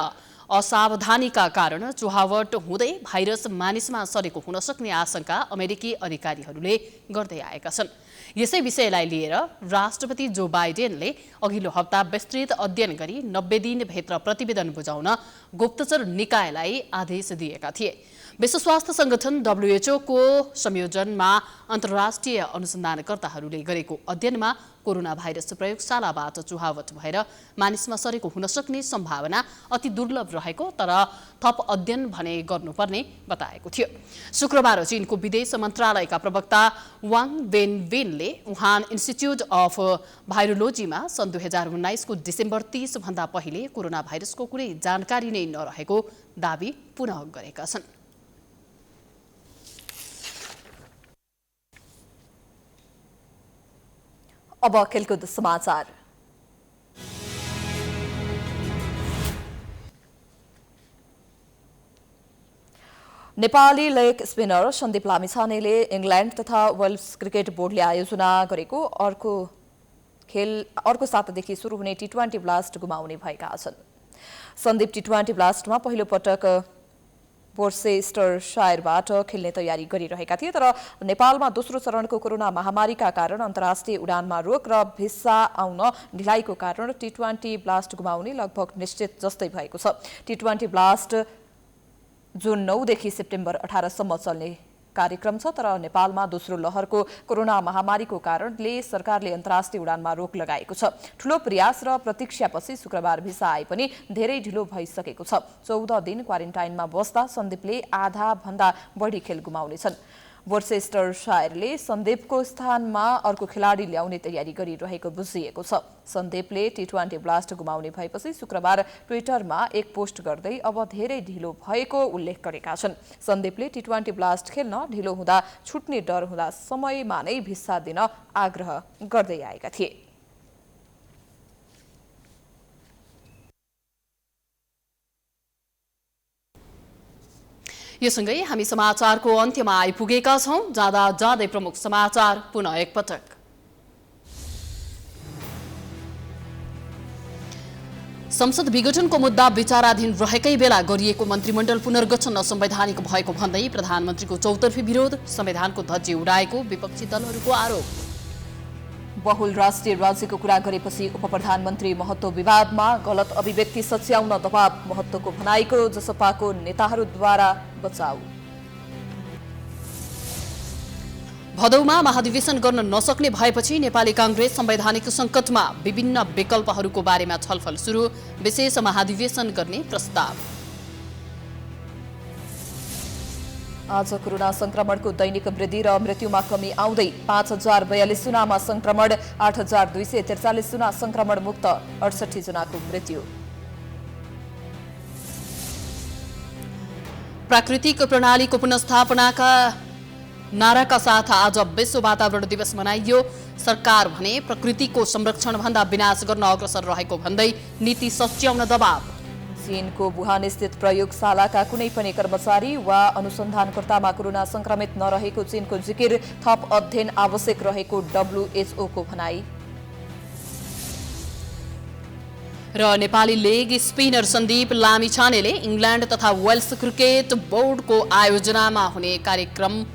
A: असावधानीका कारण चुहावट हुँदै भाइरस मानिसमा सरेको हुन सक्ने आशंका अमेरिकी अधिकारीहरूले गर्दै आएका छन्। यसै विषयलाई लिएर राष्ट्रपति जो बाइडेनले अघिल्लो हप्ता विस्तृत अध्ययन गरी 90 दिनभित्र प्रतिवेदन बुझाउन गुप्तचर निकायलाई आदेश दिएका थिए। विश्व स्वास्थ्य संगठन WHO को संयोजनमा अन्तर्राष्ट्रिय अनुसन्धानकर्ताहरूले गरेको अध्ययनमा कोरोना भाइरस प्रयोगशालाबाट चुहावट भएर मानिसमा सरेको हुन सक्ने सम्भावना अति दुर्लभ रहेको तर थप अध्ययन भने गर्नुपर्ने बताएको थियो। शुक्रबार चीनको विदेश मन्त्रालयका प्रवक्ता वाङ वेनवेनले वुहान इन्स्टिच्युट अफ भाइरोलोजीमा सन् 2019 को डिसेम्बर 30 भन्दा पहिले कोरोना भाइरसको कुनै जानकारी नै नरहेको दावी पुनः गरेका छन्।
B: अब खेलकुद समाचार। नेपाली लेग स्पिनर सन्दीप लामिछानेले इङ्ल्यान्ड तथा वेल्स क्रिकेट बोर्डले आयोजना गरेको अर्को सातादेखि सुरु हुने टी20 ब्लास्ट गुमाउने भएका छन्। सन्दीप टी20 ब्लास्टमा पहिलो पटक वोर्सेस्टरशायरबाट खेल्ने तयारी गरिरहेका थिए तर नेपालमा दोस्रो चरणको कोरोना महामारीका कारण अन्तर्राष्ट्रिय उडानमा रोक र भिसा आउन ढिलाइको कारण टी20 ब्लास्ट गुमाउने लगभग निश्चित जस्तै भएको छ। टी20 ब्लास्ट जुन 9 देखि सेप्टेम्बर 18 सम्म चल्ने कार्यक्रम छ तर नेपालमा दोस्रो लहरको कोरोना महामारीको कारणले सरकारले अन्तर्राष्ट्रिय उडानमा रोक लगाएको छ। ठूलो प्रयास र प्रतीक्षापछि शुक्रबार भिसा आए पनि धेरै ढिलो भइसकेको छ। 14 दिन क्वारेन्टाइनमा बस्दा सन्दीपले आधा भन्दा बढी खेल गुमाउनेछन्। वोर्सेस्टरशायरले सन्दीपको स्थानमा अर्को खेलाडी ल्याउने तयारी गरिरहेको बुझिएको छ। सन्दीपले टी20 ब्लास्ट गुमाउने भएपछि शुक्रबार ट्विटरमा एक पोस्ट गर्दै अब धेरै ढिलो भएको उल्लेख गरेका छन्। सन्दीपले टी20 ब्लास्ट खेल्न ढिलो हुँदा छुट्ने डर हुँदा समयमा नै भिसा दिन आग्रह गर्दै आएका थिए।
A: यो सँगै हामी समाचारको अन्त्यमा आइपुगेका छौं। जाँदा जाँदै प्रमुख समाचार पुनः एकपटक। संसद विघटनको मुद्दा विचाराधीन रहेकै बेला गरिएको मन्त्रीमण्डल पुनर्गठन असंवैधानिक भएको भन्दै प्रधानमन्त्रीको चौतर्फी विरोध, संविधानको धज्जी उडाएको विपक्षी दलहरूको आरोप।
B: बहुल राष्ट्रिय राज्यको कुरा गरेपछि उपप्रधानमन्त्री महतो विवादमा गलत अभिव्यक्ति सच्याउन दबाव, महतोको भनाइको जसपाको नेताहरूद्वारा बचाउ। भदौमा महाधिवेशन गर्न नसक्ने भएपछि नेपाली कांग्रेस संवैधानिक संकटमा, विभिन्न विकल्पहरूको बारेमा छलफल सुरु, विशेष महाधिवेशन गर्ने प्रस्ताव। आज कोरोना संक्रमणको दैनिक वृद्धि र मृत्युमा कमी आउँदै 5042 जनामा संक्रमण, 8243 जना संक्रमण मुक्त, 68 जनाको मृत्यु। प्राकृतिक प्रणालीको पुनर्स्थापनाका नाराका साथ आज विश्व वातावरण दिवस मनाइयो। सरकार भने प्रकृतिको संरक्षण भन्दा विनाश गर्न अग्रसर रहेको भन्दै नीति सच्याउन दबाव। चीनको वुहान स्थित प्रयोगशालाका कुनै पनि कर्मचारी वा अनुसन्धानकर्तामा कोरोना संक्रमित नरहेको चीनको जिकिर, थप अध्ययन आवश्यक रहेको WHO को भनाई। र नेपाली लेग स्पिनर सन्दीप लामिछानेले इङ्ल्यान्ड तथा वेल्स क्रिकेट बोर्डको आयोजनामा हुने कार्यक्रम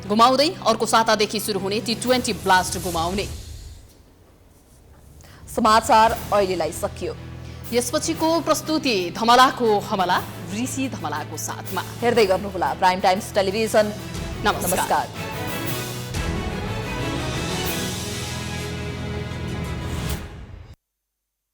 B: गुमाउँदै अर्को सातादेखि सुरु हुने टी20 ब्लास्ट गुमाउने। समाचार अहिलेलाई सकियो। यसपछिको प्रस्तुति धमलाको हमला ऋषि धमलाको साथमा हेर्दै गर्नुहोला प्राइम टाइम्स टेलिभिजन। नमस्कार।